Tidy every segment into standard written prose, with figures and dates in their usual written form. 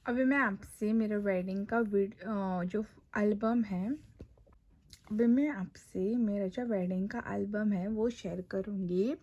अभी मैं आपसे मेरा वेडिंग का जो एल्बम है, अभी मैं आपसे मेरा जो वेडिंग का एल्बम है वो शेयर करूँगी।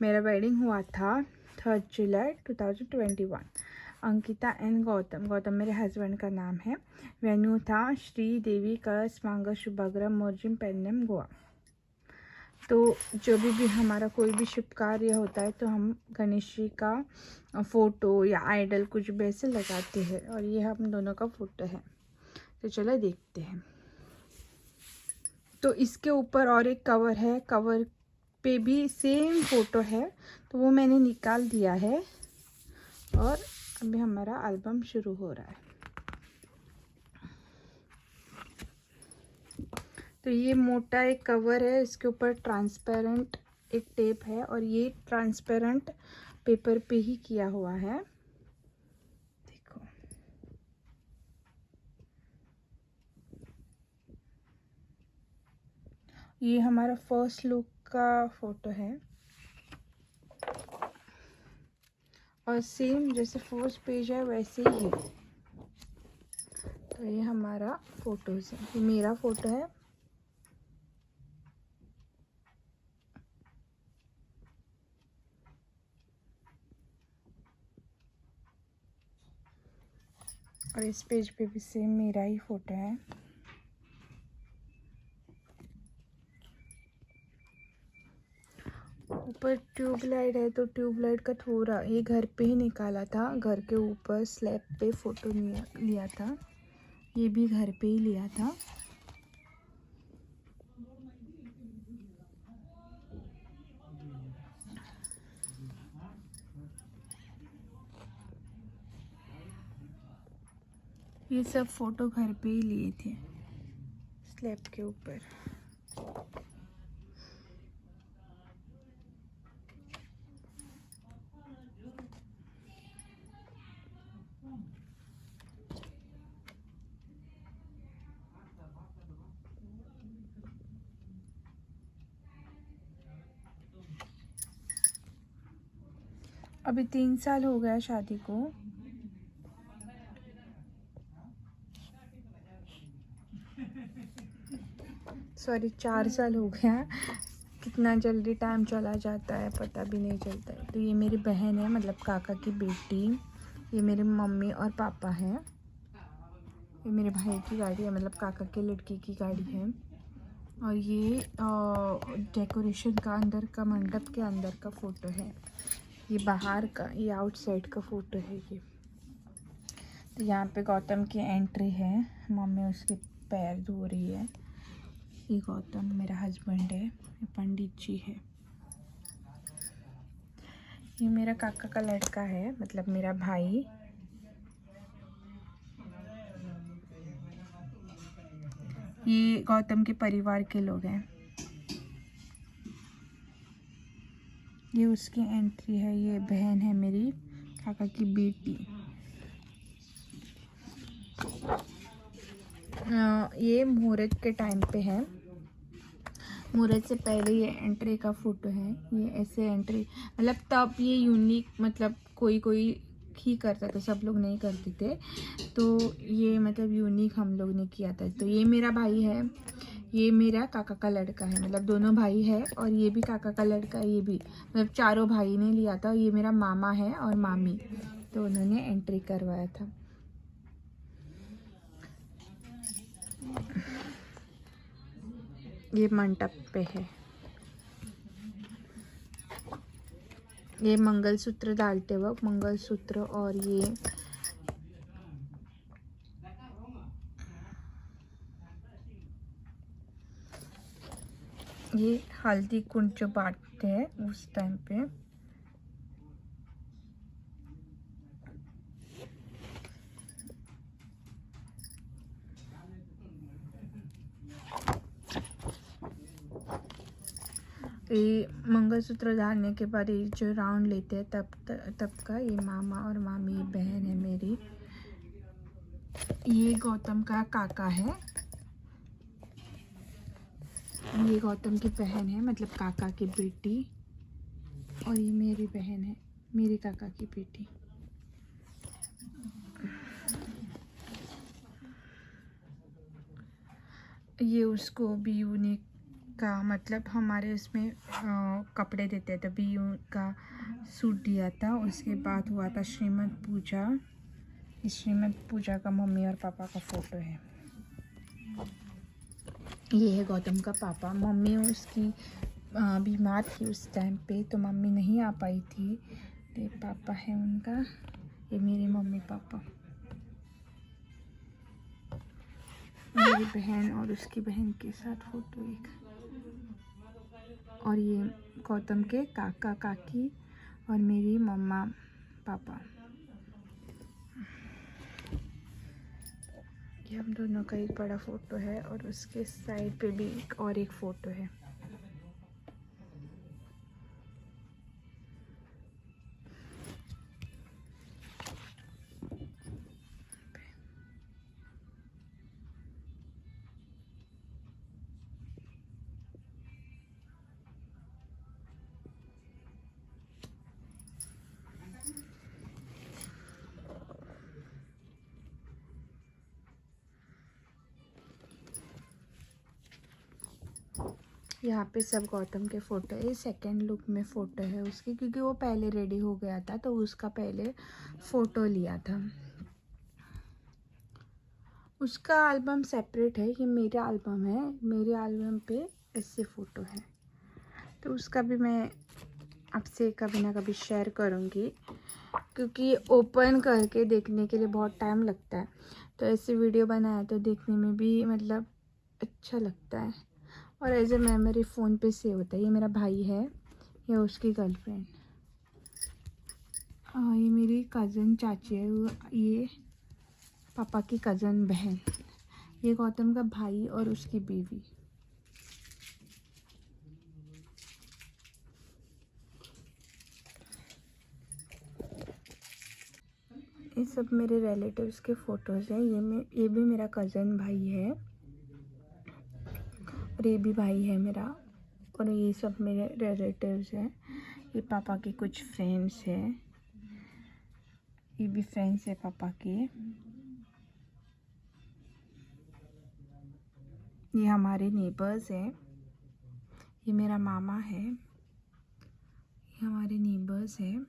मेरा वेडिंग हुआ था 3 जुलाई 2021। अंकिता एंड गौतम मेरे हस्बैंड का नाम है। वेन्यू था श्री देवी कलश मांगा शुभाग्रम मोरजिम पेन्नम गोवा। तो जो भी हमारा कोई भी शुभ कार्य होता है तो हम गणेश जी का फ़ोटो या आइडल कुछ भी ऐसे लगाते हैं, और ये हम दोनों का फ़ोटो है। तो चलो देखते हैं। तो इसके ऊपर और एक कवर है, कवर पे भी सेम फ़ोटो है, तो वो मैंने निकाल दिया है और अभी हमारा एल्बम शुरू हो रहा है। तो ये मोटा एक कवर है, इसके ऊपर ट्रांसपेरेंट एक टेप है और ये ट्रांसपेरेंट पेपर पे ही किया हुआ है। देखो, ये हमारा फर्स्ट लुक का फोटो है और सेम जैसे फर्स्ट पेज है वैसे ही है। तो ये हमारा फोटोज है, ये मेरा फोटो है। और इस पेज पे भी सेम मेरा ही फोटो है। ऊपर ट्यूबलाइट है, तो ट्यूबलाइट का थोड़ा ये घर पे ही निकाला था, घर के ऊपर स्लैब पे फोटो लिया था, ये भी घर पे ही लिया था। ये सब फोटो घर पे ही लिए थे स्लैब के ऊपर। अभी 3 साल हो गया शादी को। सॉरी, 4 साल हो गया। कितना जल्दी टाइम चला जाता है पता भी नहीं चलता है। तो ये मेरी बहन है, मतलब काका की बेटी। ये मेरे मम्मी और पापा हैं। ये मेरे भाई की गाड़ी है, मतलब काका के लड़की की गाड़ी है। और ये डेकोरेशन का अंदर का, मंडप के अंदर का फ़ोटो है। ये बाहर का, ये आउटसाइड का फ़ोटो है ये। तो यहाँ पे गौतम की एंट्री है, मम्मी उसके पैर धो रही है। ये गौतम मेरा हस्बैंड है, ये पंडित जी है। ये मेरा काका का लड़का है, मतलब मेरा भाई। ये गौतम के परिवार के लोग हैं। ये उसकी एंट्री है। ये बहन है मेरी काका की बेटी। ये मुहूर्त के टाइम पे है, मुहूर्त से पहले ये एंट्री का फ़ोटो है। ये ऐसे एंट्री, मतलब तब ये यूनिक, मतलब कोई कोई ही करता था, सब लोग नहीं करते थे। तो ये मतलब यूनिक हम लोग ने किया था। तो ये मेरा भाई है, ये मेरा काका का लड़का है, मतलब दोनों भाई है। और ये भी काका का लड़का, ये भी, मतलब चारों भाई ने लिया था। ये मेरा मामा है और मामी, तो उन्होंने एंट्री करवाया था। ये मंडप पे है। ये मंगलसूत्र डालते वक्त, मंगलसूत्र। और ये हल्दी कुंड जो बांटते हैं उस टाइम पे। ये मंगलसूत्र डालने के बाद ये जो राउंड लेते हैं तब का, ये मामा और मामी बहन है मेरी। ये गौतम का काका है, ये गौतम की बहन है, मतलब काका की बेटी। और ये मेरी बहन है, मेरे काका की बेटी। ये उसको बीयू का मतलब हमारे उसमें कपड़े देते थे, बीयू का सूट दिया था। उसके बाद हुआ था श्रीमद पूजा। इस श्रीमद पूजा का मम्मी और पापा का फ़ोटो है। ये है गौतम का पापा। मम्मी उसकी बीमार थी उस टाइम पे, तो मम्मी नहीं आ पाई थी। तो ये पापा है उनका, ये मेरी मम्मी पापा। मेरी बहन और उसकी बहन के साथ फ़ोटो एक, और ये गौतम के काका काकी और मेरी मम्मा पापा। ये हम दोनों का एक बड़ा फ़ोटो है और उसके साइड पे भी एक और एक फ़ोटो है। यहाँ पे सब गौतम के फ़ोटो है। सेकंड लुक में फ़ोटो है उसकी, क्योंकि वो पहले रेडी हो गया था तो उसका पहले फ़ोटो लिया था। उसका एल्बम सेपरेट है, ये मेरा एल्बम है। मेरे एल्बम पे ऐसे फ़ोटो है, तो उसका भी मैं आपसे कभी ना कभी शेयर करूँगी, क्योंकि ओपन करके देखने के लिए बहुत टाइम लगता है। तो ऐसे वीडियो बनाया तो देखने में भी मतलब अच्छा लगता है, और एज ए मेमोरी फ़ोन पे सेव होता है। ये मेरा भाई है, ये उसकी गर्लफ्रेंड। ये मेरी कज़न चाची है, ये पापा की कज़न बहन। ये गौतम का भाई और उसकी बीवी। ये सब मेरे रिलेटिव्स के फ़ोटोज़ हैं। ये भी मेरा कज़न भाई है, और ये भी भाई है मेरा, और ये सब मेरे रिलेटिव्स हैं। ये पापा के कुछ फ्रेंड्स हैं, ये भी फ्रेंड्स है पापा के। ये हमारे नेबर्स हैं। ये मेरा मामा है, ये हमारे नेबर्स हैं।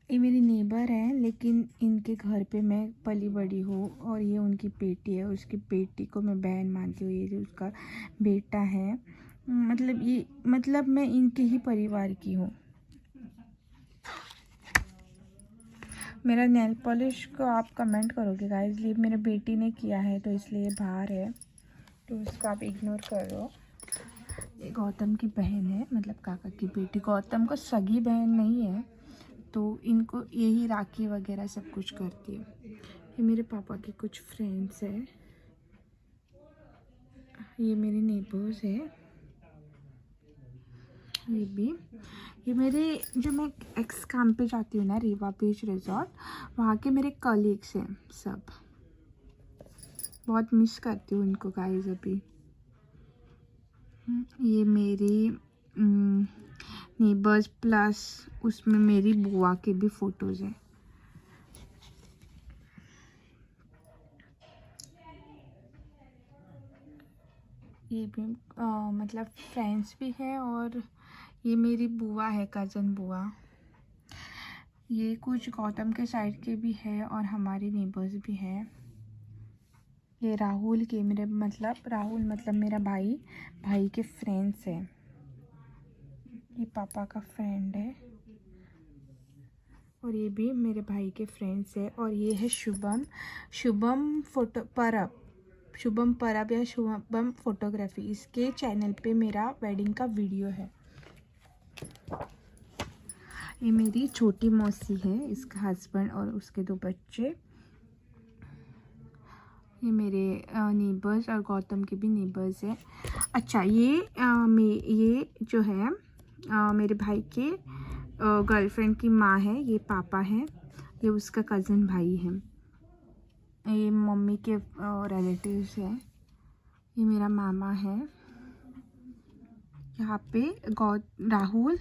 ये मेरी नेबर है, लेकिन इनके घर पे मैं पली बड़ी हूँ, और ये उनकी बेटी है। उसकी बेटी को मैं बहन मानती हूँ। ये जो उसका बेटा है, मतलब मैं इनके ही परिवार की हूँ। मेरा नेल पॉलिश को आप कमेंट करोगे गाइस, ये मेरे बेटी ने किया है तो इसलिए बाहर है, तो उसको आप इग्नोर करो। ये गौतम की बहन है, मतलब काका की बेटी। गौतम को सगी बहन नहीं है, तो इनको यही राखी वगैरह सब कुछ करती है। ये मेरे पापा के कुछ फ्रेंड्स हैं, ये मेरे नेबर्स है। ये मेरे, जो मैं एक्स काम पे जाती हूँ ना, रीवा बीच रिजॉर्ट, वहाँ के मेरे कलीग्स हैं सब। बहुत मिस करती हूँ इनको गाइस अभी। ये मेरी नेबर्स प्लस उसमें मेरी बुआ के भी फ़ोटोज़ हैं। ये भी मतलब फ्रेंड्स भी हैं, और ये मेरी बुआ है, कज़न बुआ। ये कुछ गौतम के साइड के भी है और हमारे नेबर्स भी हैं। ये राहुल के, राहुल मतलब मेरा भाई के फ्रेंड्स हैं। ये पापा का फ्रेंड है, और ये भी मेरे भाई के फ्रेंड्स है। और ये है शुभम परब या शुभम फोटोग्राफी। इसके चैनल पे मेरा वेडिंग का वीडियो है। ये मेरी छोटी मौसी है, इसका हस्बैंड और उसके 2 बच्चे। ये मेरे नेबर्स और गौतम के भी नेबर्स हैं। अच्छा, ये जो है मेरे भाई के गर्लफ्रेंड की माँ है, ये पापा है, ये उसका कज़न भाई है। ये मम्मी के रिलेटिव्स हैं। ये मेरा मामा है। यहाँ पे राहुल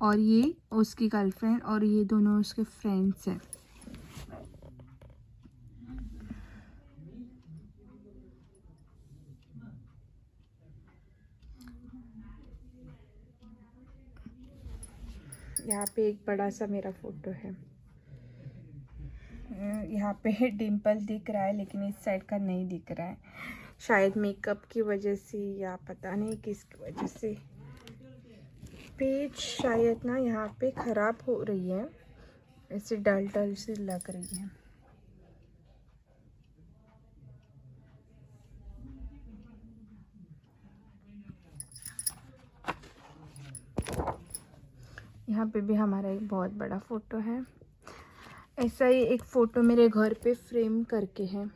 और ये उसकी गर्लफ्रेंड, और ये दोनों उसके फ्रेंड्स हैं। यहाँ पे एक बड़ा सा मेरा फ़ोटो है। यहाँ पे डिम्पल दिख रहा है लेकिन इस साइड का नहीं दिख रहा है, शायद मेकअप की वजह से या पता नहीं किसकी वजह से। पेज शायद ना यहाँ पे ख़राब हो रही है, ऐसे डल डल सी लग रही है। यहाँ पे भी हमारा एक बहुत बड़ा फ़ोटो है। ऐसा ही एक फ़ोटो मेरे घर पे फ्रेम करके है।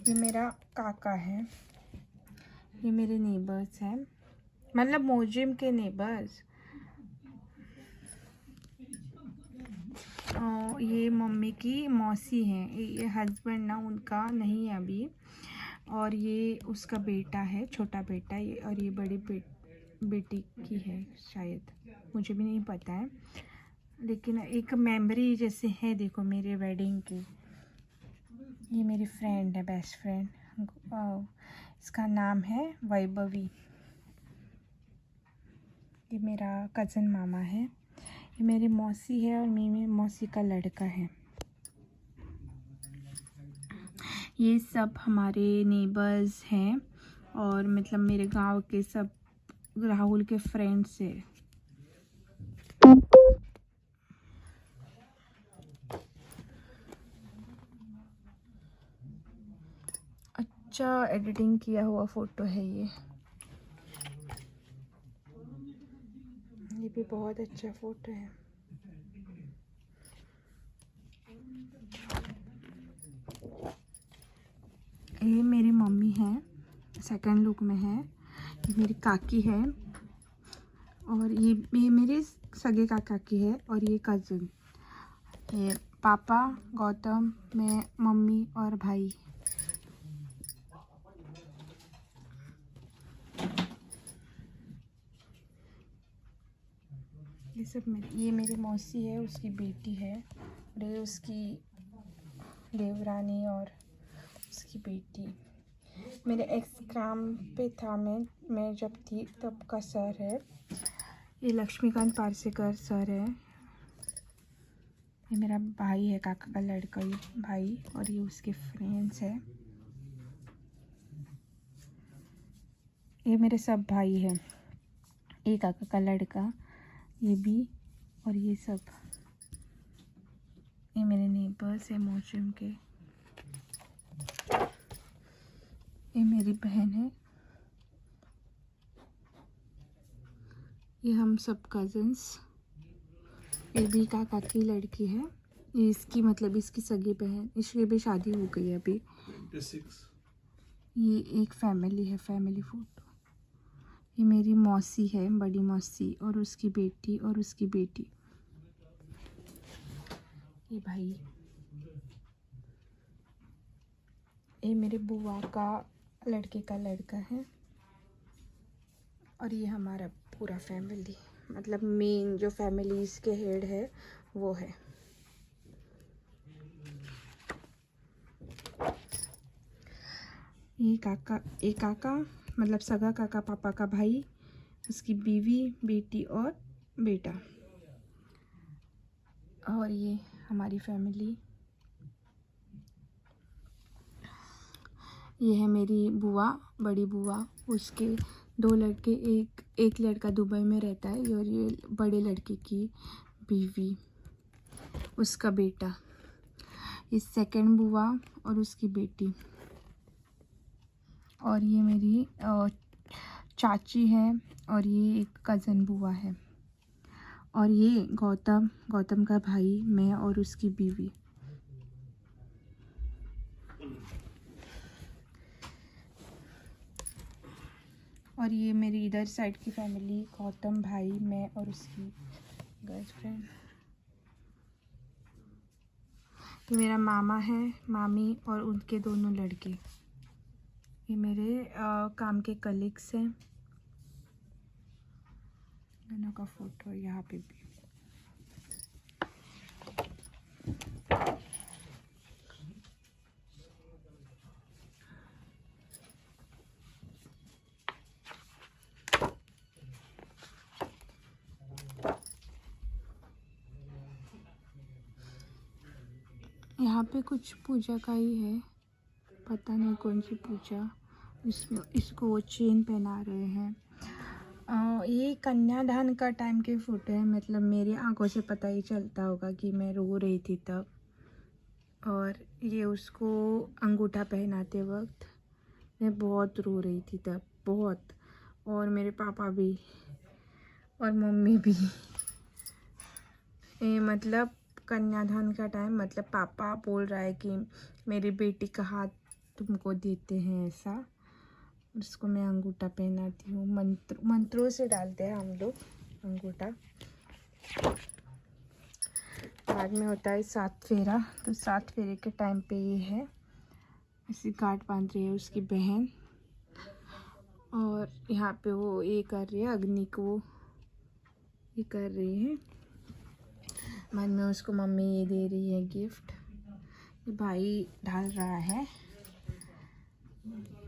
ये मेरा काका है, ये मेरे नेबर्स हैं, मतलब मोजिम के नेबर्स। ये मम्मी की मौसी हैं, ये हस्बैंड ना उनका नहीं है अभी, और ये उसका बेटा है, छोटा बेटा ये, और ये बड़ी बेटी की है शायद, मुझे भी नहीं पता है, लेकिन एक मेमोरी जैसे है। देखो मेरे वेडिंग की, ये मेरी फ्रेंड है, बेस्ट फ्रेंड, इसका नाम है वैभवी। ये मेरा कज़न मामा है, ये मेरी मौसी है और मेरी मौसी का लड़का है। ये सब हमारे नेबर्स हैं और मतलब मेरे गांव के सब राहुल के फ्रेंड्स हैं। अच्छा एडिटिंग किया हुआ फ़ोटो है ये भी बहुत अच्छा फ़ोटो है। ये मेरी मम्मी है, सेकंड लुक में है। ये मेरी काकी है और ये मेरे सगे काका की है, और ये कज़न, ये पापा, गौतम, मैं, मम्मी और भाई। ये सब ये मेरी मौसी है, उसकी बेटी है, और ये उसकी देवरानी और उसकी बेटी। मेरे एक्स काम पे था, मैं जब थी तब का सर है। ये लक्ष्मीकांत पारसेकर सर है। ये मेरा भाई है, काका का लड़का, ये भाई, और ये उसके फ्रेंड्स है। ये मेरे सब भाई हैं, ये काका का लड़का, ये भी, और ये सब ये मेरे नेबर्स है मोजिम के। ये मेरी बहन है, ये हम सब कज़न्स। ये भी काका की लड़की है, ये इसकी मतलब इसकी सगी बहन, इसकी भी शादी हो गई है अभी। ये एक फैमिली है, फैमिली फ़ोटो। ये मेरी मौसी है, बड़ी मौसी, और उसकी बेटी और उसकी बेटी। ये भाई, ये मेरे बुआ का लड़के का लड़का है, और ये हमारा पूरा फैमिली, मतलब मेन जो फैमिलीज़ के हेड है वो है। ये काका मतलब सगा काका पापा का भाई, उसकी बीवी, बेटी और बेटा, और ये हमारी फैमिली। ये है मेरी बुआ, बड़ी बुआ, उसके 2 लड़के, एक लड़का दुबई में रहता है, और ये बड़े लड़के की बीवी, उसका बेटा। ये सेकंड बुआ और उसकी बेटी, और ये मेरी चाची है, और ये एक कज़न बुआ है, और ये गौतम का भाई, मैं और उसकी बीवी। और ये मेरी इधर साइड की फैमिली, गौतम भाई, मैं और उसकी गर्लफ्रेंड। ये मेरा मामा है, मामी और उनके दोनों लड़के। ये मेरे काम के कलीग्स हैं, दोनों का फ़ोटो यहाँ पे भी। यहाँ पे कुछ पूजा का ही है, पता नहीं कौन सी पूजा। इसमें इसको वो चेन पहना रहे हैं। ये कन्यादान का टाइम के फ़ोटो है, मतलब मेरी आंखों से पता ही चलता होगा कि मैं रो रही थी तब। और ये उसको अंगूठा पहनाते वक्त मैं बहुत रो रही थी तब, बहुत। और मेरे पापा भी और मम्मी भी। ये मतलब कन्यादान का टाइम, मतलब पापा बोल रहा है कि मेरी बेटी का हाथ तुमको देते हैं ऐसा। उसको मैं अंगूठा पहनाती हूँ, मंत्रों से डालते हैं हम लोग अंगूठा। बाद में होता है 7 फेरा, तो 7 फेरे के टाइम पे ये है ऐसी गांठ बांध रही है उसकी बहन। और यहाँ पे वो ये कर रही है, अग्नि को ये कर रही है। बाद में उसको मम्मी ये दे रही है गिफ्ट, ये भाई डाल रहा है।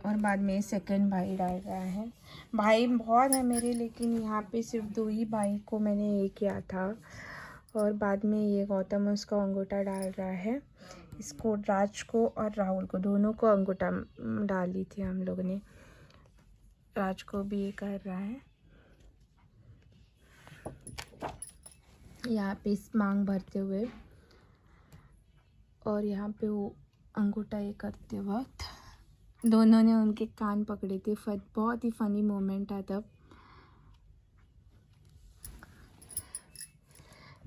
और बाद में सेकंड भाई डाल रहा है। भाई बहुत है मेरे, लेकिन यहाँ पे सिर्फ 2 ही भाई को मैंने ये किया था। और बाद में ये गौतम उसका अंगूठा डाल रहा है। इसको राज को और राहुल को दोनों को अंगूठा डाली थी हम लोगों ने। राज को भी ये कर रहा है। यहाँ पे इस मांग भरते हुए, और यहाँ पे वो अंगूठा ये करते वक्त दोनों ने उनके कान पकड़े थे। बहुत ही फनी मोमेंट था तब।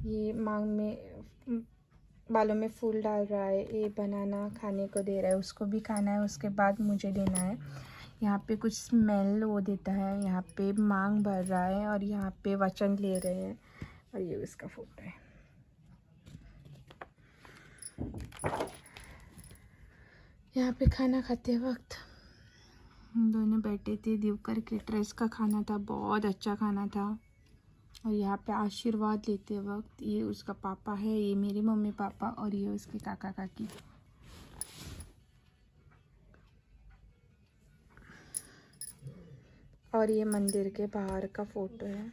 ये मांग में बालों में फूल डाल रहा है, ये बनाना खाने को दे रहा है, उसको भी खाना है, उसके बाद मुझे देना है। यहाँ पे कुछ स्मेल वो देता है, यहाँ पे मांग भर रहा है और यहाँ पे वचन ले रहे हैं। और ये उसका फोटो है। यहाँ पे खाना खाते वक्त हम दोनों बैठे थे। देवकर के ट्रस्ट का खाना था, बहुत अच्छा खाना था। और यहाँ पे आशीर्वाद लेते वक्त ये उसका पापा है, ये मेरे मम्मी पापा, और ये उसके काका काकी। और ये मंदिर के बाहर का फोटो है।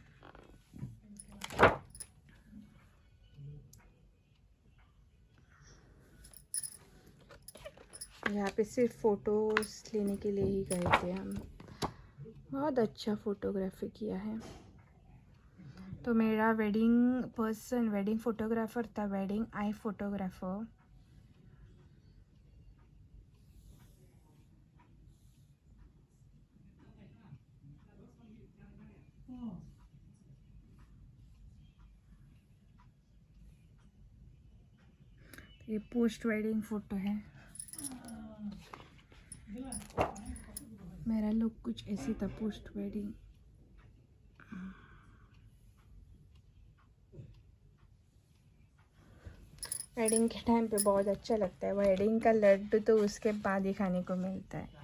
यहाँ पे सिर्फ फ़ोटोज़ लेने के लिए ही गए थे हम। बहुत अच्छा फ़ोटोग्राफी किया है। तो मेरा वेडिंग फ़ोटोग्राफ़र था, वेडिंग आई फ़ोटोग्राफ़र। ये पोस्ट वेडिंग फ़ोटो है। मेरा लुक कुछ ऐसी था पोस्ट वेडिंग। वेडिंग के टाइम पे बहुत अच्छा लगता है। वेडिंग का लड्डू तो उसके बाद ही खाने को मिलता है।